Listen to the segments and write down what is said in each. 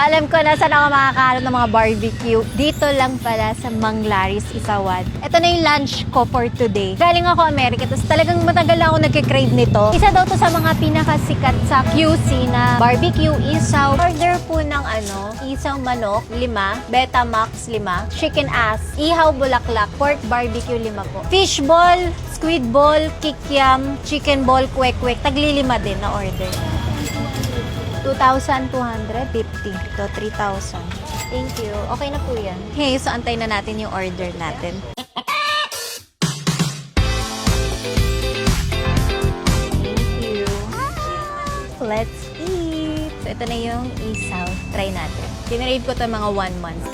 Alam ko na saan ako makakahanap ng mga barbecue. Dito lang pala sa Manglaris, Isawan. Ito na yung lunch ko for today. Galing ako Amerika, tapos talagang matagal ako nagkikrave nito. Isa daw to sa mga pinakasikat sa QC na barbecue isaw. Order po ng isaw manok, 5, Betamax, 5, chicken ass, ihaw bulaklak, pork barbecue, 5 po. Fish ball, squid ball, kikiam, chicken ball, kwek-kwek. Tagli 5 din na order. 2,250 to 3,000. Thank you. Okay na po yan. Okay, so antay na natin yung order natin. Thank you. Let's eat! So, ito na yung isaw. Try natin. Tinrade ko ito mga 1 month.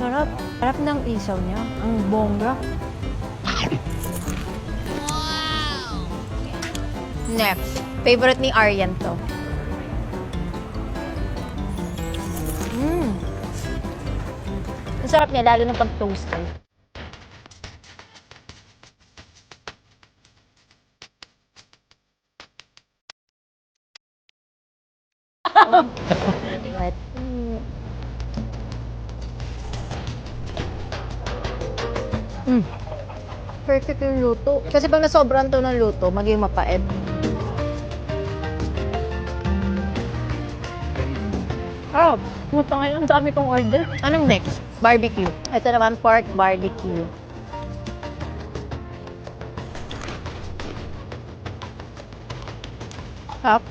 Sarap. Sarap ng isaw niya. Ang bongga. Next, favorite ni Aryan to. Ang sarap niya, lalo na pag toasted. But, perfect yung luto. Kasi pag nasobran to ng luto, maging mapait. Puta ngayon, ang dami kong order. Anong next? Barbecue. Ito naman, pork barbecue. Sarap.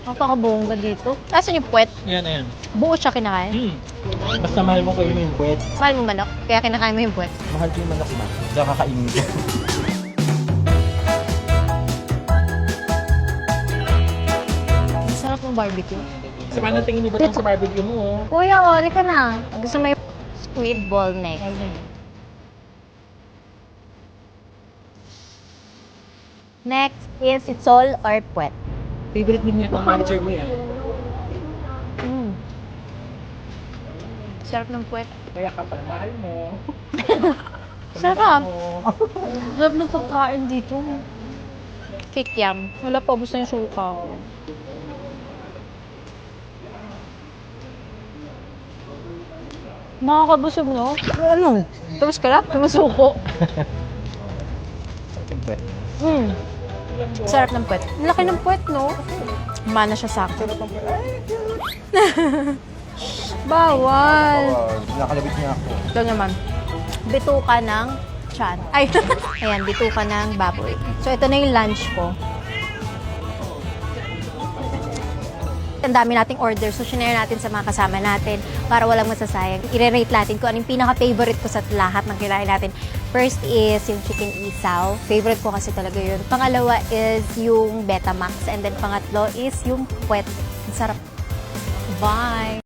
Napakabongga dito. Asan yung puwet? Yan. Buo siya kinakain. Basta mahal mo kayo yung puwet. Mahal mo manok, kaya kinakain mo yung puwet. Mahal ko yung manok ba? Diyan kakainin ko. Ang sarap ng barbecue. Sa paano tingin mo ba itong sa barbecue mo? Kuya, ori ka na. Gusto mo yung squid ball neck. Next is itsol or puwet. Favorite din niya itong manager mo yan. Sarap ng puwet. Kaya kapag mahal mo. Sarap. Sarap ng pagkain dito. Kikiam. Wala pa, gusto yung suka ko. Nakakabusog, no? Ano? Tapos ka lang? Tumusuko. Sarap ng puwet. Ang laki ng puwet, no? Mana siya sakto. Bawal. Nakalabit niya ako. Ito naman. Bituka ng tiyan. Ay, ayan, bituka ng baboy. So, ito na yung lunch ko. Ang dami nating order, so sinare natin sa mga kasama natin para walang masasayang. I-rate natin kung ano yung pinaka-favorite ko sa lahat ng kinain natin. First is yung chicken isaw. Favorite ko kasi talaga yun. Pangalawa is yung Betamax. And then pangatlo is yung puwet. Ang sarap. Bye!